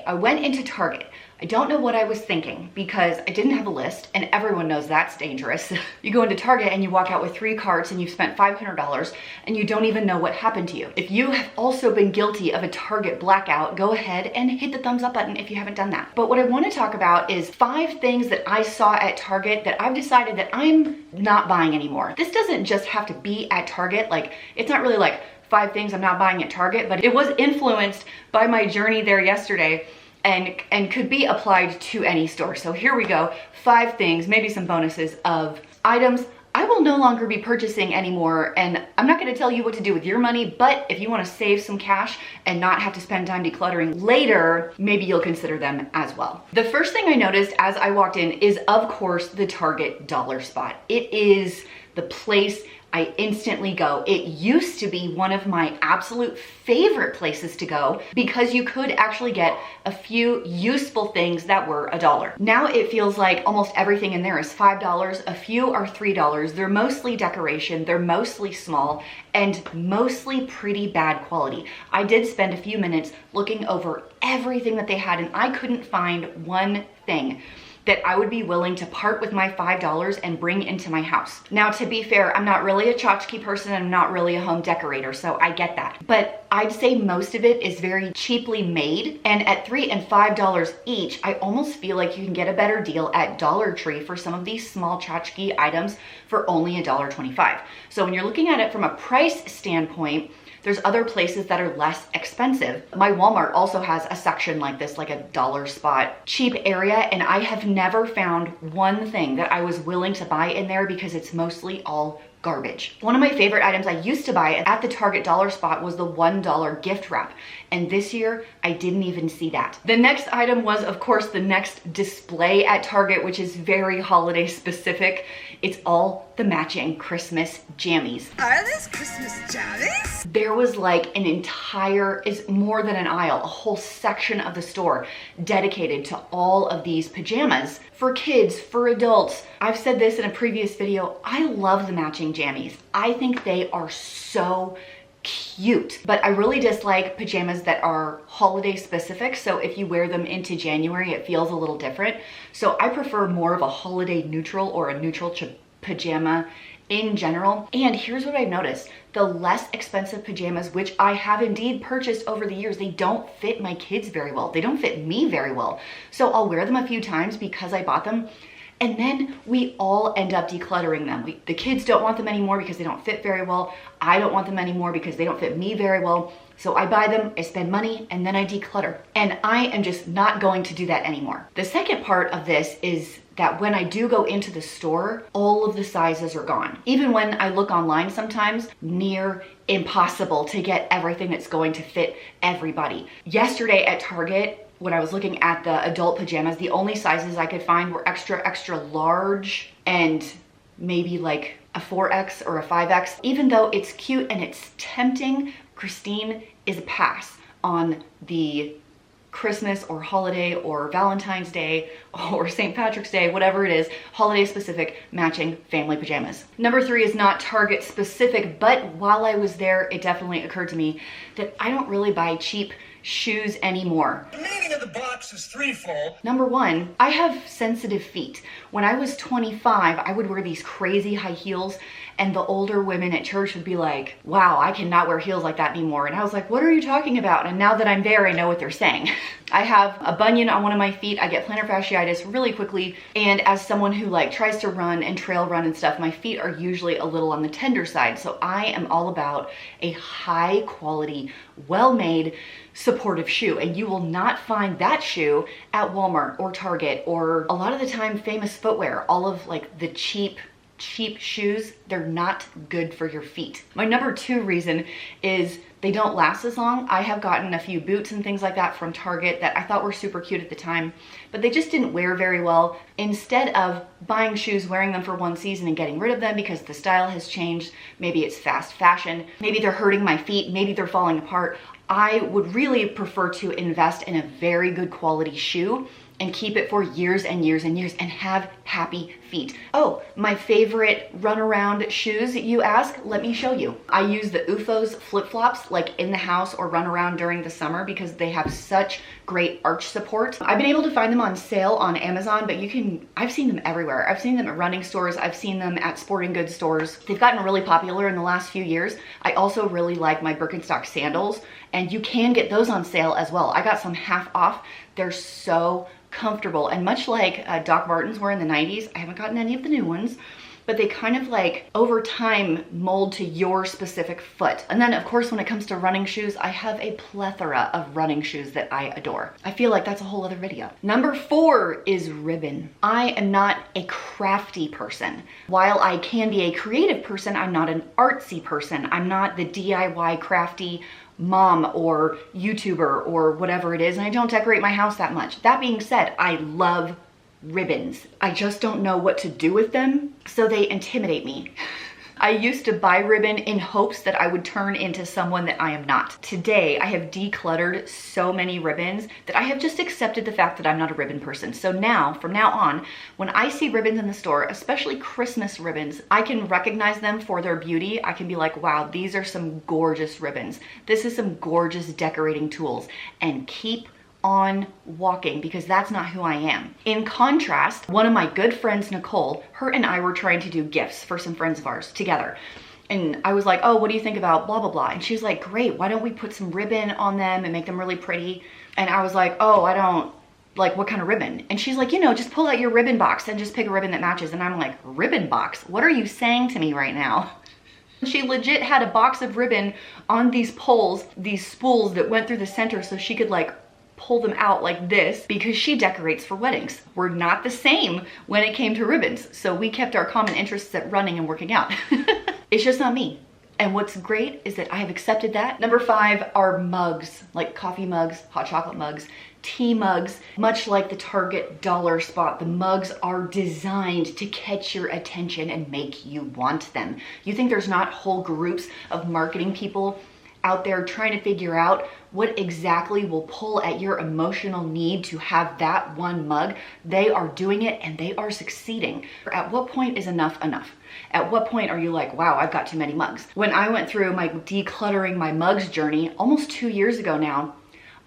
I went into Target. I don't know what I was thinking because I didn't have a list, and everyone knows that's dangerous. You go into Target and you walk out with 3 carts and you've spent $500 and you don't even know what happened to you. If you have also been guilty of a Target blackout, go ahead and hit the thumbs up button if you haven't done that. But what I want to talk about is 5 things that I saw at Target that I've decided that I'm not buying anymore. This doesn't just have to be at Target. Like, it's not really like 5 things I'm not buying at Target, but it was influenced by my journey there yesterday and could be applied to any store. So here we go, 5 things, maybe some bonuses of items I will no longer be purchasing anymore. And I'm not gonna tell you what to do with your money, but if you wanna save some cash and not have to spend time decluttering later, maybe you'll consider them as well. The first thing I noticed as I walked in is, of course, the Target dollar spot. It is the place I instantly go. It used to be one of my absolute favorite places to go because you could actually get a few useful things that were $1. Now it feels like almost everything in there is $5, a few are $3. They're mostly decoration, they're mostly small, and mostly pretty bad quality. I did spend a few minutes looking over everything that they had, and I couldn't find one thing that I would be willing to part with my $5 and bring into my house. Now, to be fair, I'm not really a tchotchke person, I'm not really a home decorator, so I get that. But I'd say most of it is very cheaply made, and at $3 and $5 each, I almost feel like you can get a better deal at Dollar Tree for some of these small tchotchke items for only $1.25. So when you're looking at it from a price standpoint, there's other places that are less expensive. My Walmart also has a section like this, like a dollar spot cheap area, and I have never found one thing that I was willing to buy in there because it's mostly all garbage. One of my favorite items I used to buy at the Target dollar spot was the $1 gift wrap. And this year, I didn't even see that. The next item was, of course, the next display at Target, which is very holiday specific. It's all the matching Christmas jammies. Are these Christmas jammies? There was like an entire, it's more than an aisle, a whole section of the store dedicated to all of these pajamas for kids, for adults. I've said this in a previous video, I love the matching jammies. I think they are so cute, but I really dislike pajamas that are holiday specific. So if you wear them into January, it feels a little different. So I prefer more of a holiday neutral or a neutral pajama in general. And here's what I've noticed. The less expensive pajamas, which I have indeed purchased over the years, they don't fit my kids very well. They don't fit me very well. So I'll wear them a few times because I bought them, and then we all end up decluttering them. The kids don't want them anymore because they don't fit very well. I don't want them anymore because they don't fit me very well. So I buy them, I spend money, and then I declutter. And I am just not going to do that anymore. The second part of this is that when I do go into the store, all of the sizes are gone. Even when I look online sometimes, near impossible to get everything that's going to fit everybody. Yesterday at Target, when I was looking at the adult pajamas, the only sizes I could find were extra, extra large and maybe like a 4X or a 5X. Even though it's cute and it's tempting, Christine is a pass on the Christmas or holiday or Valentine's Day or St. Patrick's Day, whatever it is, holiday specific matching family pajamas. Number 3 is not Target specific, but while I was there, it definitely occurred to me that I don't really buy cheap shoes anymore. The meaning of the box is threefold. Number 1, I have sensitive feet. When I was 25, I would wear these crazy high heels, and the older women at church would be like, wow, I cannot wear heels like that anymore. And I was like, what are you talking about? And now that I'm there, I know what they're saying. I have a bunion on one of my feet. I get plantar fasciitis really quickly. And as someone who like tries to run and trail run and stuff, my feet are usually a little on the tender side. So I am all about a high quality, well-made, supportive shoe. And you will not find that shoe at Walmart or Target or a lot of the time Famous Footwear. All of like the cheap shoes, they're not good for your feet. My number 2 reason is they don't last as long. I have gotten a few boots and things like that from Target that I thought were super cute at the time, but they just didn't wear very well. Instead of buying shoes, wearing them for one season and getting rid of them because the style has changed, maybe it's fast fashion, maybe they're hurting my feet, maybe they're falling apart, I would really prefer to invest in a very good quality shoe and keep it for years and years and years and have happy feet. Oh, my favorite run-around shoes, you ask? Let me show you. I use the OOFOS flip-flops like in the house or run around during the summer because they have such great arch support. I've been able to find them on sale on Amazon, but I've seen them everywhere. I've seen them at running stores. I've seen them at sporting goods stores. They've gotten really popular in the last few years. I also really like my Birkenstock sandals, and you can get those on sale as well. I got some half off. They're so comfortable, and much like Doc Martens were in the 90s, I haven't gotten any of the new ones, but they kind of like over time mold to your specific foot. And then of course, when it comes to running shoes, I have a plethora of running shoes that I adore. I feel like that's a whole other video. Number 4 is ribbon. I am not a crafty person. While I can be a creative person, I'm not an artsy person. I'm not the DIY crafty mom or YouTuber or whatever it is, and I don't decorate my house that much. That being said, I love ribbons. I just don't know what to do with them, so they intimidate me. I used to buy ribbon in hopes that I would turn into someone that I am not. Today, I have decluttered so many ribbons that I have just accepted the fact that I'm not a ribbon person. So now, from now on, when I see ribbons in the store, especially Christmas ribbons, I can recognize them for their beauty. I can be like, wow, these are some gorgeous ribbons. This is some gorgeous decorating tools, and keep on walking, because that's not who I am. In contrast, one of my good friends, Nicole, her and I were trying to do gifts for some friends of ours together. And I was like, oh, what do you think about blah, blah, blah? And she was like, great, why don't we put some ribbon on them and make them really pretty? And I was like, oh, I don't, like, what kind of ribbon? And she's like, just pull out your ribbon box and just pick a ribbon that matches. And I'm like, ribbon box? What are you saying to me right now? She legit had a box of ribbon on these poles, these spools that went through the center so she could like pull them out like this, because she decorates for weddings. We're not the same when it came to ribbons, so we kept our common interests at running and working out. It's just not me. And what's great is that I have accepted that. Number 5 are mugs, like coffee mugs, hot chocolate mugs, tea mugs. Much like the Target dollar spot, the mugs are designed to catch your attention and make you want them. You think there's not whole groups of marketing people out there trying to figure out what exactly will pull at your emotional need to have that one mug? They are doing it, and they are succeeding. At what point is enough enough? At what point are you like, wow, I've got too many mugs? When I went through my decluttering my mugs journey almost 2 years ago now,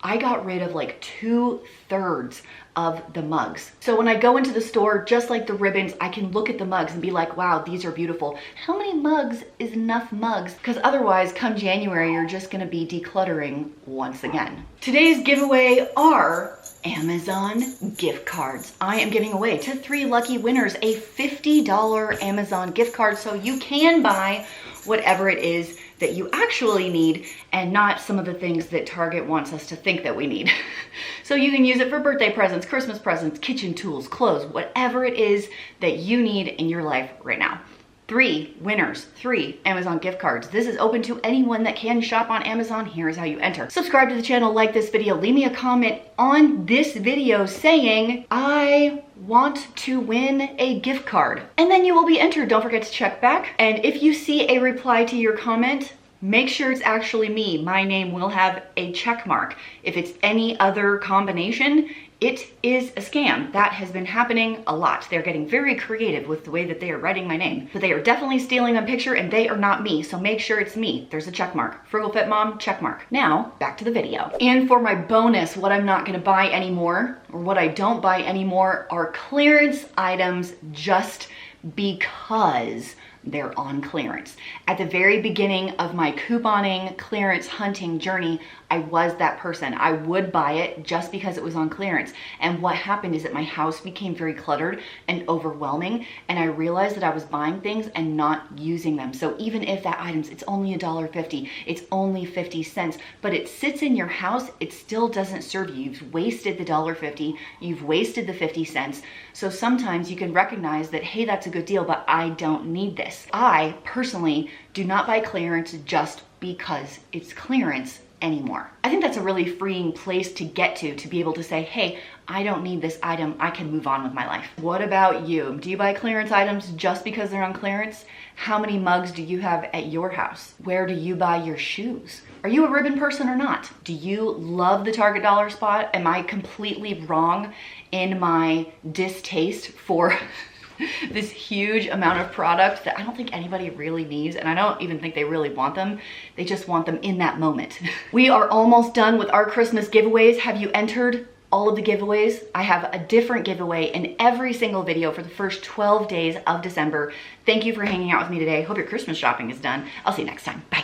I got rid of like 2/3 of the mugs. So when I go into the store, just like the ribbons, I can look at the mugs and be like, wow, these are beautiful. How many mugs is enough mugs? Because otherwise, come January, you're just gonna be decluttering once again. Today's giveaway are Amazon gift cards. I am giving away to 3 lucky winners a $50 Amazon gift card, so you can buy whatever it is that you actually need and not some of the things that Target wants us to think that we need. So you can use it for birthday presents, Christmas presents, kitchen tools, clothes, whatever it is that you need in your life right now. 3 winners, 3 Amazon gift cards. This is open to anyone that can shop on Amazon. Here's how you enter. Subscribe to the channel, like this video, leave me a comment on this video saying, I want to win a gift card. And then you will be entered. Don't forget to check back. And if you see a reply to your comment, make sure it's actually me. My name will have a check mark. If it's any other combination, it is a scam. That has been happening a lot. They're getting very creative with the way that they are writing my name. But they are definitely stealing a picture, and they are not me, so make sure it's me. There's a check mark. Frugal Fit Mom, check mark. Now, back to the video. And for my bonus, what I'm not gonna buy anymore, or what I don't buy anymore, are clearance items just because they're on clearance. At the very beginning of my couponing, clearance hunting journey, I was that person. I would buy it just because it was on clearance. And what happened is that my house became very cluttered and overwhelming, and I realized that I was buying things and not using them. So even if that item's, it's only $1.50, it's only 50 cents, but it sits in your house, it still doesn't serve you. You've wasted the $1.50, you've wasted the 50 cents. So sometimes you can recognize that, hey, that's a good deal, but I don't need this. I personally do not buy clearance just because it's clearance anymore. I think that's a really freeing place to get to be able to say, hey, I don't need this item, I can move on with my life. What about you? Do you buy clearance items just because they're on clearance? How many mugs do you have at your house? Where do you buy your shoes? Are you a ribbon person or not? Do you love the Target dollar spot? Am I completely wrong in my distaste for this huge amount of products that I don't think anybody really needs, and I don't even think they really want them. They just want them in that moment. We are almost done with our Christmas giveaways. Have you entered all of the giveaways? I have a different giveaway in every single video for the first 12 days of December. Thank you for hanging out with me today. Hope your Christmas shopping is done. I'll see you next time. Bye.